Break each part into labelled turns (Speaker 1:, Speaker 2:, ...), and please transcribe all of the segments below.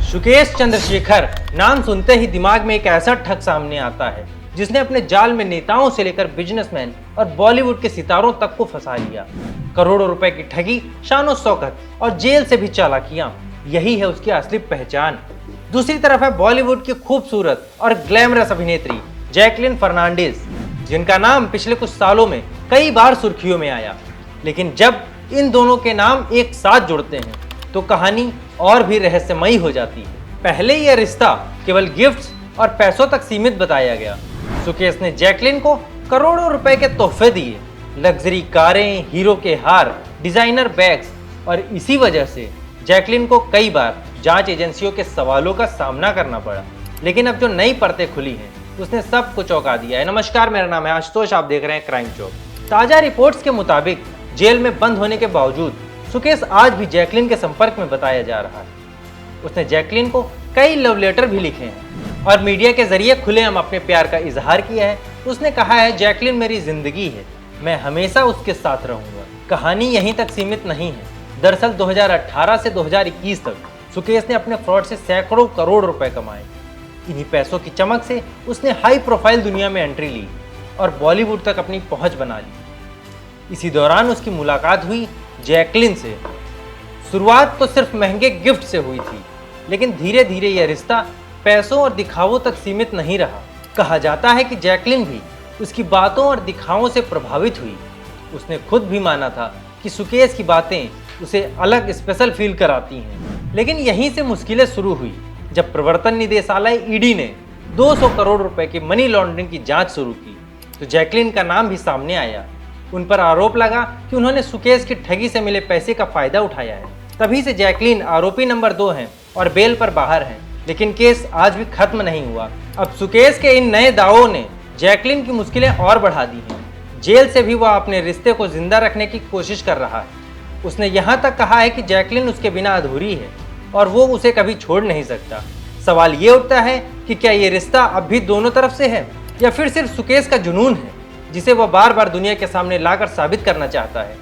Speaker 1: सुकेश चंद्रशेखर नाम सुनते ही दिमाग में एक ऐसा ठग सामने आता है जिसने अपने जाल में नेताओं से लेकर बिजनेसमैन और बॉलीवुड के सितारों तक को फंसा लिया। करोड़ों रुपए की ठगी, शानो शौकत और जेल से भी चालाकियां, यही है उसकी असली पहचान। दूसरी तरफ है बॉलीवुड की खूबसूरत और ग्लैमरस अभिनेत्री जैकलीन फर्नांडिस, जिनका नाम पिछले कुछ सालों में कई बार सुर्खियों में आया। लेकिन जब इन दोनों के नाम एक साथ जुड़ते हैं तो कहानी और भी रहस्यमयी हो जाती है। पहले यह रिश्ता केवल गिफ्ट्स और पैसों तक सीमित बताया गया। सुकेश ने जैकलीन को करोड़ों रुपए के तोहफे दिए, लग्जरी कारें, हीरो के हार, डिजाइनर बैग्स, और इसी वजह से जैकलीन को कई बार जांच एजेंसियों के सवालों का सामना करना पड़ा। लेकिन अब जो नई परतें खुली हैं उसने सबको चौंका दिया है। नमस्कार, मेरा नाम है आशुतोष, आप देख रहे हैं क्राइम चौक। ताजा रिपोर्ट्स के मुताबिक जेल में बंद होने के बावजूद सुकेश आज भी जैकलीन के संपर्क में बताया जा रहा है। उसने जैकलीन को कई लव लेटर भी लिखे हैं और मीडिया के जरिए खुलेआम अपने प्यार का इजहार किया है। उसने कहा है, जैकलीन मेरी जिंदगी है, मैं हमेशा उसके साथ रहूंगा। कहानी यहीं तक सीमित नहीं है। दरअसल 2018 से 2021 तक सुकेश ने अपने फ्रॉड से सैकड़ों करोड़ रुपए कमाए। इन्हीं पैसों की चमक से उसने हाई प्रोफाइल दुनिया में एंट्री ली और बॉलीवुड तक अपनी पहुंच बना ली। इसी दौरान उसकी मुलाकात हुई जैकलीन से। शुरुआत तो सिर्फ महंगे गिफ्ट से हुई थी, लेकिन धीरे धीरे यह रिश्ता पैसों और दिखावों तक सीमित नहीं रहा। कहा जाता है कि जैकलीन भी उसकी बातों और दिखावों से प्रभावित हुई। उसने खुद भी माना था कि सुकेश की बातें उसे अलग स्पेशल फील कराती हैं। लेकिन यहीं से मुश्किलें शुरू हुई जब प्रवर्तन निदेशालय ईडी ने 200 करोड़ रुपए की मनी लॉन्ड्रिंग की जांच शुरू की तो जैकलीन का नाम भी सामने आया। उन पर आरोप लगा कि उन्होंने सुकेश की ठगी से मिले पैसे का फायदा उठाया है। तभी से जैकलीन आरोपी नंबर 2 हैं और बेल पर बाहर हैं। लेकिन केस आज भी खत्म नहीं हुआ। अब सुकेश के इन नए दावों ने जैकलीन की मुश्किलें और बढ़ा दी हैं। जेल से भी वह अपने रिश्ते को जिंदा रखने की कोशिश कर रहा है। उसने यहाँ तक कहा है कि जैकलीन उसके बिना अधूरी है और वो उसे कभी छोड़ नहीं सकता। सवाल ये उठता है कि क्या ये रिश्ता अब भी दोनों तरफ से है या फिर सिर्फ सुकेश का जुनून है जिसे वह बार बार दुनिया के सामने लाकर साबित करना चाहता है।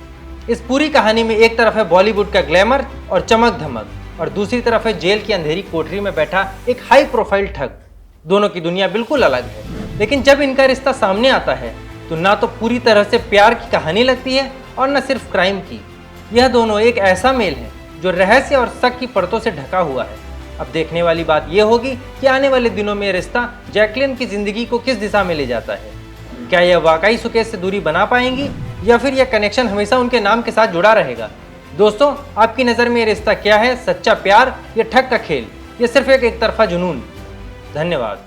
Speaker 1: इस पूरी कहानी में एक तरफ है बॉलीवुड का ग्लैमर और चमक धमक और दूसरी तरफ है जेल की अंधेरी कोठरी में बैठा एक हाई प्रोफाइल ठग। दोनों की दुनिया बिल्कुल अलग है, लेकिन जब इनका रिश्ता सामने आता है तो ना तो पूरी तरह से प्यार की कहानी लगती है और न सिर्फ क्राइम की। यह दोनों एक ऐसा मेल है जो रहस्य और शक की परतों से ढका हुआ है। अब देखने वाली बात यह होगी कि आने वाले दिनों में रिश्ता जैकलीन की जिंदगी को किस दिशा में ले जाता है। क्या यह वाकई सुकेश से दूरी बना पाएंगी या फिर यह कनेक्शन हमेशा उनके नाम के साथ जुड़ा रहेगा? दोस्तों, आपकी नज़र में यह रिश्ता क्या है? सच्चा प्यार या ठग का खेल? यह सिर्फ एक तरफा जुनून? धन्यवाद।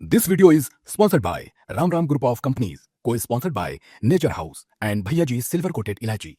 Speaker 2: This video is sponsored by Ram Ram Group of Companies, co-sponsored by Nature House and Bhaiya Ji Silver Coated Ilachi.